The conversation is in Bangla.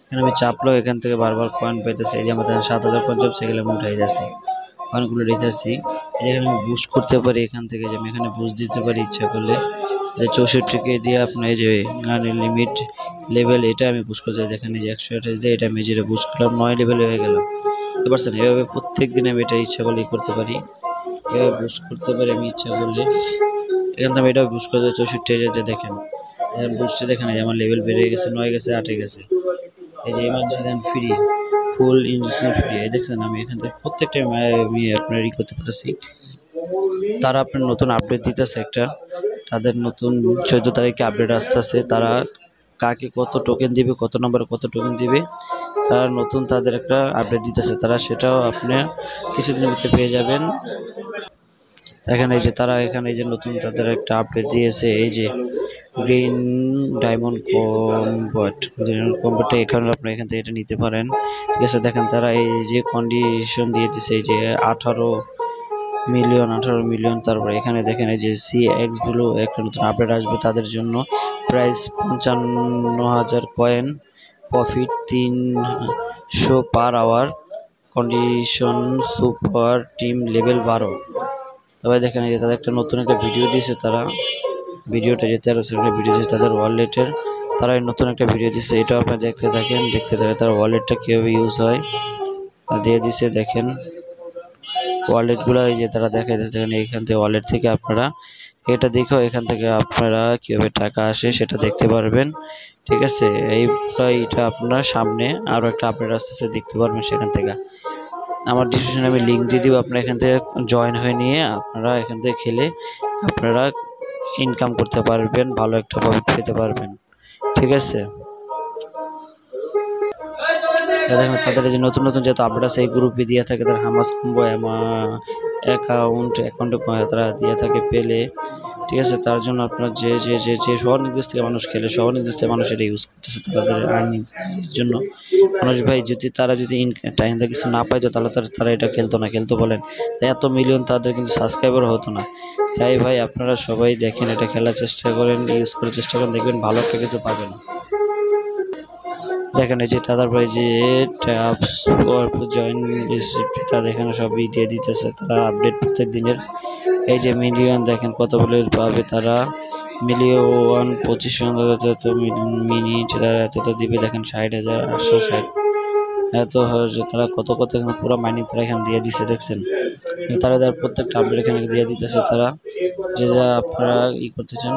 এখানে আমি চাপলেও এখান থেকে বারবার কয়েন পাইতেছি। এই যে আমাদের 7000 কয়েন জব সেগুলো আমি উঠাই যাচ্ছি, কয়েনগুলো রেখেছি। এখানে আমি বুস্ট করতে পারি এখান থেকে, যে আমি এখানে বুস্ট দিতে পারি ইচ্ছা করলে। যে 64K দিয়ে আপনার এই যে লিমিট লেভেল, এটা আমি বুস্ট করতে চাই। দেখেন এই যে 128 দিয়ে এটা আমি যেটা বুস্ট করলাম 9 লেভেলে হয়ে গেলাম। বুঝতে পারছেন? এভাবে প্রত্যেক দিন আমি এটা ইচ্ছা করলে করতে পারি, এভাবে বুস্ট করতে পারি আমি ইচ্ছা করলে। এখান থেকে আমি এটা বুস্ট করতে 64 যেতে দেখেন বুস্টে দেখেন এই আমার লেভেল বেড়ে গেছে, 9 গেছে, 8 গেছে। এই যে ইমার্জেন্সি ফ্রি, ফুল ইঞ্জেকশন ফ্রি। এই দেখছেন আমি এখান থেকে প্রত্যেকটা আমি আপনার করতে পারতেছি। তারা আপনার নতুন আপডেট দিতেছে একটা, তাদের নতুন 14 তারিখে আপডেট আসতেছে। তারা কাকে কত টোকেন দিবে, কত নম্বরে কত টোকেন দিবে, তারা নতুন তাদের একটা আপডেট দিতেছে। তারা সেটাও আপনি কিছুদিনের ভিতরে পেয়ে যাবেন। এখানে এই যে তারা এখানে এই যে নতুন তাদের একটা আপডেট দিয়েছে, এই যে গ্রিন ডায়মন্ড কম্বোটা এখানে আপনি এখান থেকে এটা নিতে পারেন। ঠিক আছে, দেখেন তারা এই যে কন্ডিশন দিয়ে দিচ্ছে, এই যে 18 মিলিয়ন। তারপরে এখানে দেখেন এই যে CX ব্লু একটা নতুন আপডেট আসবে তাদের জন্য, price 55,000 coin, profit 300 per hour, condition super team level 12। তবে দেখেন এই যে তাদের একটা নতুন একটা ভিডিও দিয়েছে, তারা ভিডিওটা যে 13 সেকেন্ডের ভিডিও দিয়েছে তাদের ওয়ালেটের, তারা নতুন একটা ভিডিও দিচ্ছে। এটাও আপনি দেখতে থাকেন তার ওয়ালেটটা কীভাবে ইউজ হয় দিয়ে দিচ্ছে। দেখেন ওয়ালেটগুলো এই যে তারা দেখাই দিচ্ছে, দেখেন এইখান থেকে ওয়ালেট থেকে আপনারা এটা দেখেও এখান থেকে আপনারা কীভাবে টাকা আসে সেটা দেখতে পারবেন। ঠিক আছে, এইটা আপনার সামনে আরও একটা আপডেট আসতেছে, দেখতে পারবেন সেখান থেকে। আমার ডিসক্রিপশনে আমি লিঙ্ক দিয়ে দিব, আপনারা এখান থেকে জয়েন হয়ে নিয়ে আপনারা এখান থেকে খেলে আপনারা ইনকাম করতে পারবেন, ভালো একটা প্রফিট পেতে পারবেন। ঠিক আছে, দেখেন তাদের যে নতুন নতুন যেহেতু আপডেট আছে এই গ্রুপে দিয়ে থাকে, তার হামাস কম্বো অ্যাকাউন্টে তারা দিয়ে থাকে পেলে। ঠিক আছে, তার জন্য আপনার যে শহর নির্দেশ থেকে মানুষ খেলে, শহর নির্দেশ থেকে মানুষ এটা ইউজ করতেছে তাদের আর্নিং জন্য। মানুষ ভাই যদি তারা যদি টাইম কিছু না পাইতো তাহলে তারা এটা খেলতো বলেন, এত মিলিয়ন তাদের কিন্তু সাবস্ক্রাইবার হতো না। তাই ভাই আপনারা সবাই দেখেন, এটা খেলার চেষ্টা করেন, ইউজ করার চেষ্টা করেন, দেখবেন ভালো একটা কিছু পাবেন। দেখেন এই যে তারপরে যে ট্যাপস জয়েন তারা এখানে সবই দিয়ে দিতেছে, তারা আপডেট প্রত্যেক দিনের। এই যে মিলিয়ন দেখেন কত বলে পাবে তারা, মিলিয়ন 25 মিনিট এত দিবে। দেখেন 60,860 এত হয়েছে, তারা কত এখানে পুরো মাইনিং তারা এখানে দিয়ে দিচ্ছে। দেখছেন তারা প্রত্যেকটা আপডেট এখানে দিয়ে দিতেছে, তারা যে যা আপনারা করতেছেন